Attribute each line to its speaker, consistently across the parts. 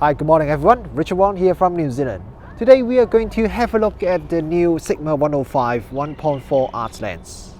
Speaker 1: Hi, good morning everyone. Richard Wong here from New Zealand. Today we are going to have a look at the new Sigma 105 1.4 ART lens.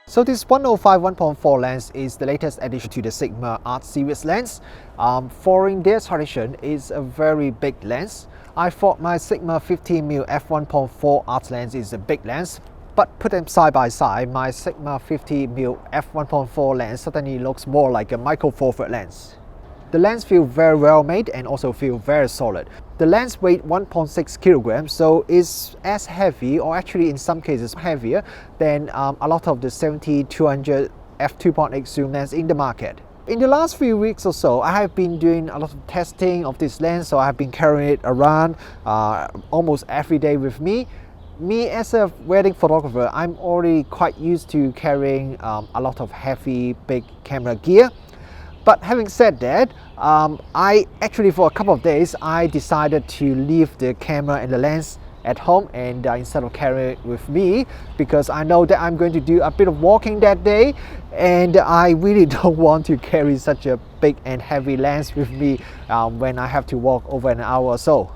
Speaker 1: So this 105 1.4 lens is the latest addition to the Sigma ART series lens. Following their tradition, is a very big lens. I thought my Sigma 15mm f1.4 ART lens is a big lens, but put them side by side, my Sigma 50mm f1.4 lens suddenly looks more like a micro four thirds lens. The lens feels very well made and also feels very solid. The lens weighs 1.6 kilograms, so it's as heavy, or actually in some cases heavier, than a lot of the 70-200 f2.8 zoom lens in the market. In the last few weeks or so, I have been doing a lot of testing of this lens, so I have been carrying it around almost every day with me. Me as a wedding photographer, I'm already quite used to carrying a lot of heavy, big camera gear. But having said that, I actually for a couple of days I decided to leave the camera and the lens at home and instead of carrying it with me, because I know that I'm going to do a bit of walking that day and I really don't want to carry such a big and heavy lens with me when I have to walk over an hour or so.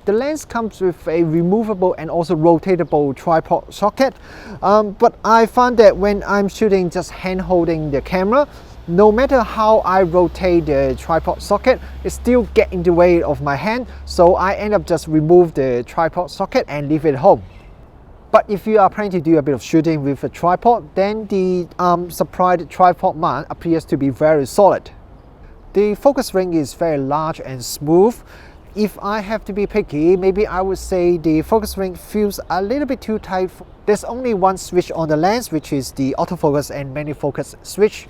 Speaker 1: The lens comes with a removable and also rotatable tripod socket, but I found that when I'm shooting just hand holding the camera, no matter how I rotate the tripod socket, it still gets in the way of my hand, so I end up just remove the tripod socket and leave it home. But if you are planning to do a bit of shooting with a tripod, then the supplied tripod mount appears to be very solid. The focus ring is very large and smooth. If I have to be picky, maybe I would say the focus ring feels a little bit too tight. There's only one switch on the lens, which is the autofocus and manual focus switch.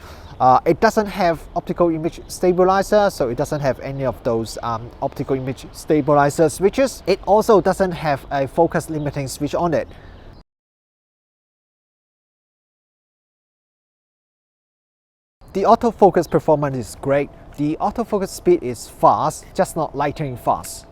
Speaker 1: It doesn't have optical image stabilizer, so it doesn't have any of those optical image stabilizer switches. It also doesn't have a focus limiting switch on it. The autofocus performance is great. The autofocus speed is fast, just not lightning fast.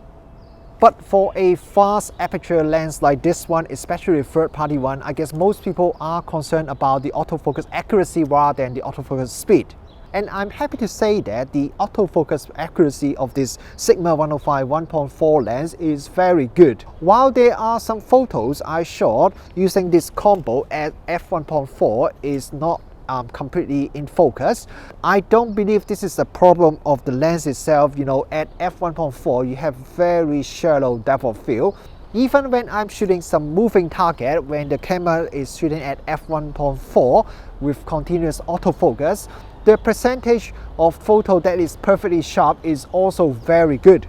Speaker 1: But for a fast aperture lens like this one, especially a third-party one, I guess most people are concerned about the autofocus accuracy rather than the autofocus speed. And I'm happy to say that the autofocus accuracy of this Sigma 105 1.4 lens is very good. While there are some photos I shot using this combo at f1.4 is not completely in focus, I don't believe this is a problem of the lens itself. You know, at f1.4 you have very shallow depth of field. Even when I'm shooting some moving target, when the camera is shooting at f1.4 with continuous autofocus, the percentage of photo that is perfectly sharp is also very good.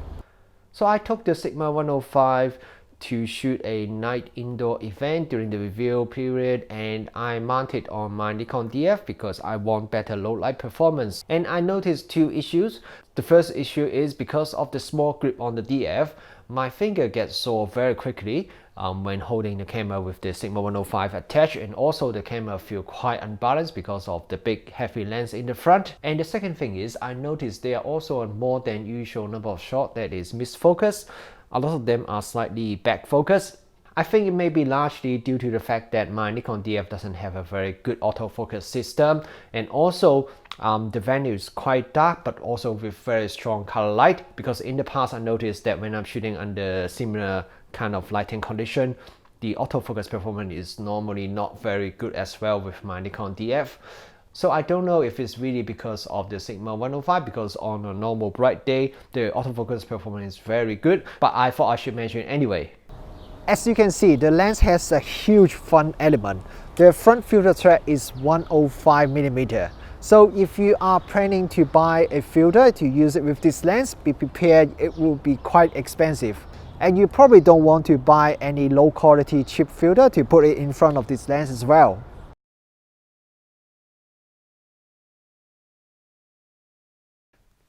Speaker 1: So I took the Sigma 105 to shoot a night indoor event during the review period, and I mounted on my Nikon DF because I want better low light performance. And I noticed two issues. The first issue is because of the small grip on the DF, my finger gets sore very quickly when holding the camera with the Sigma 105 attached, and also the camera feels quite unbalanced because of the big heavy lens in the front. And the second thing is I noticed there are also a more than usual number of shots that is misfocused. A lot of them are slightly back focused. I think it may be largely due to the fact that my Nikon DF doesn't have a very good autofocus system, and also the venue is quite dark but also with very strong color light, because in the past I noticed that when I'm shooting under similar kind of lighting condition, the autofocus performance is normally not very good as well with my Nikon DF. So I don't know if it's really because of the Sigma 105, because on a normal bright day, the autofocus performance is very good, but I thought I should mention it anyway. As you can see, the lens has a huge front element. The front filter thread is 105mm. So if you are planning to buy a filter to use it with this lens, be prepared, it will be quite expensive. And you probably don't want to buy any low quality cheap filter to put it in front of this lens as well.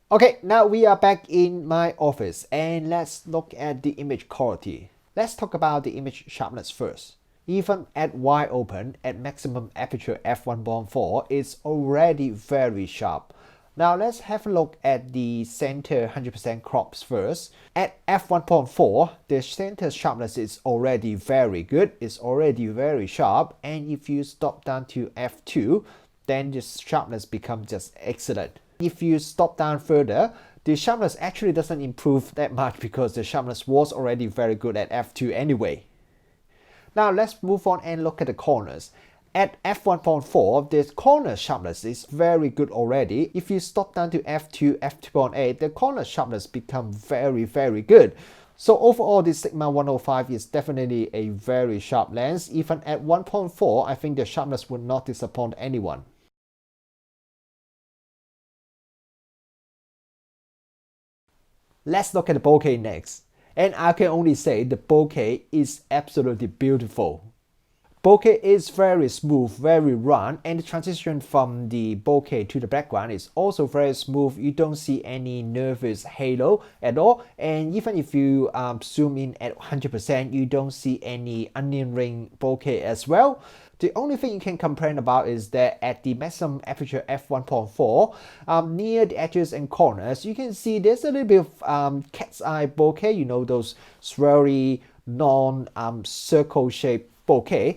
Speaker 1: Okay, now we are back in my office and let's look at the image quality. Let's talk about the image sharpness first. Even at wide open, at maximum aperture f1.4, it's already very sharp. Now let's have a look at the center 100% crops first. At f1.4, the center sharpness is already very good, it's already very sharp, and if you stop down to f2, then the sharpness becomes just excellent. If you stop down further, the sharpness actually doesn't improve that much because the sharpness was already very good at f2 anyway. Now let's move on and look at the corners. At f1.4, the corner sharpness is very good already. If you stop down to f2, f2.8, the corner sharpness becomes very good. So overall, the Sigma 105 is definitely a very sharp lens. Even at 1.4, I think the sharpness would not disappoint anyone. Let's look at the bokeh next. And I can only say the bokeh is absolutely beautiful. Bokeh is very smooth, very round, and the transition from the bokeh to the background is also very smooth. You don't see any nervous halo at all, and even if you zoom in at 100%, you don't see any onion ring bokeh as well. The only thing you can complain about is that at the maximum aperture f1.4, near the edges and corners, you can see there's a little bit of cat's eye bokeh, you know, those swirly, non-circle shaped bokeh.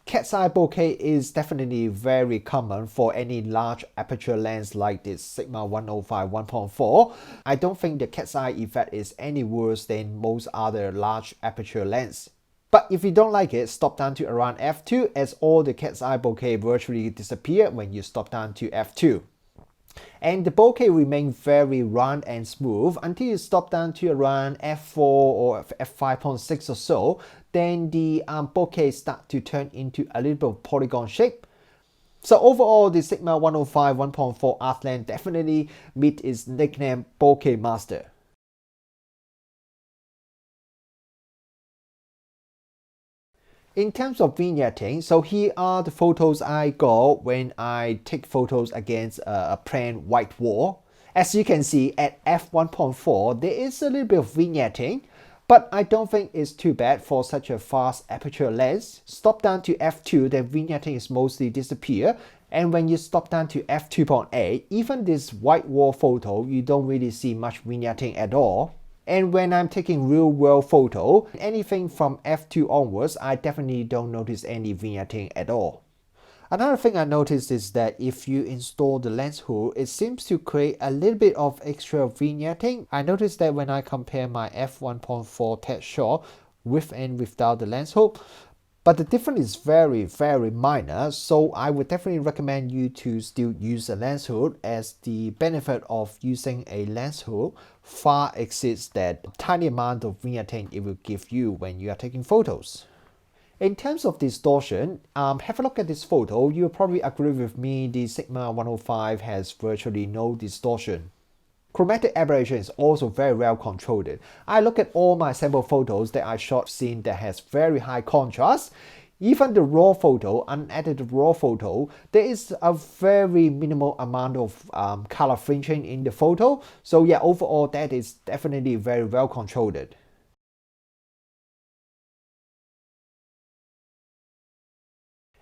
Speaker 1: Cat's eye bokeh is definitely very common for any large aperture lens like this Sigma 105 1.4. I don't think the cat's eye effect is any worse than most other large aperture lens. But if you don't like it, stop down to around f2 as all the cat's eye bokeh virtually disappear when you stop down to f2. And the bokeh remains very round and smooth until you stop down to around f4 or f5.6 or so. Then the bokeh start to turn into a little bit of polygon shape. So overall, the Sigma 105 1.4 art lens definitely meet its nickname Bokeh Master. In terms of vignetting, so here are the photos I got when I take photos against a plain white wall. As you can see, at f1.4, there is a little bit of vignetting, but I don't think it's too bad for such a fast aperture lens. Stop down to f2, the vignetting is mostly disappear. And when you stop down to f2.8, even this white wall photo, you don't really see much vignetting at all. And when I'm taking real world photo, anything from f2 onwards, I definitely don't notice any vignetting at all. Another thing I noticed is that if you install the lens hood, it seems to create a little bit of extra vignetting. I noticed that when I compare my f1.4 test shot with and without the lens hood, but the difference is very minor, so I would definitely recommend you to still use a lens hood, as the benefit of using a lens hood far exceeds that tiny amount of vignetting it will give you when you are taking photos. In terms of distortion, have a look at this photo. You'll probably agree with me, the Sigma 105 has virtually no distortion. Chromatic aberration is also very well controlled. I look at all my sample photos that I shot scene that has very high contrast. Even the raw photo, unedited raw photo, there is a very minimal amount of color fringing in the photo. So yeah, overall that is definitely very well controlled.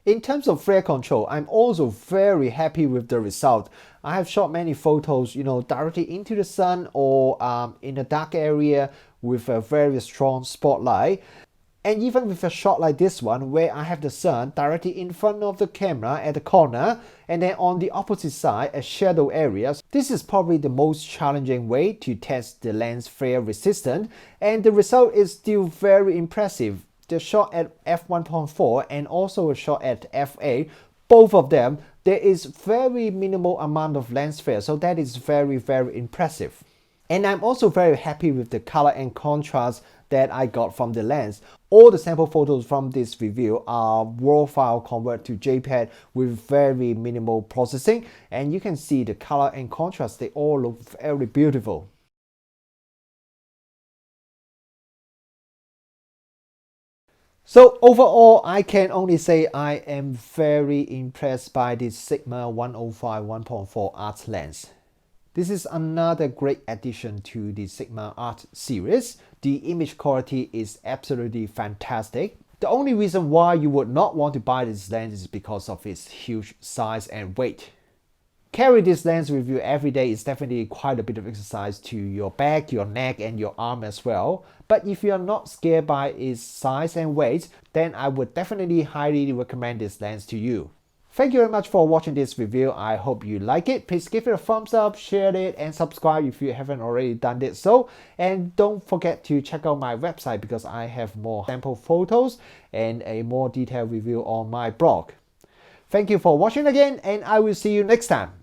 Speaker 1: In terms of flare control, I'm also very happy with the result. I have shot many photos, directly into the sun or in a dark area with a very strong spotlight. And even with a shot like this one, where I have the sun directly in front of the camera at the corner, and then on the opposite side, a shadow area, this is probably the most challenging way to test the lens flare resistance, and the result is still very impressive. The shot at f1.4 and also a shot at f8, both of them, there is very minimal amount of lens flare, so that is very impressive. And I'm also very happy with the color and contrast that I got from the lens. All the sample photos from this review are RAW file converted to JPEG with very minimal processing, and you can see the color and contrast, they all look very beautiful. So overall, I can only say I am very impressed by this Sigma 105 1.4 art lens. This is another great addition to the Sigma art series. The image quality is absolutely fantastic. The only reason why you would not want to buy this lens is because of its huge size and weight. Carry this lens with you every day is definitely quite a bit of exercise to your back, your neck, and your arm as well. But if you are not scared by its size and weight, then I would definitely highly recommend this lens to you. Thank you very much for watching this review. I hope you like it. Please give it a thumbs up, share it, and subscribe if you haven't already done it so. And don't forget to check out my website because I have more sample photos and a more detailed review on my blog. Thank you for watching again, and I will see you next time.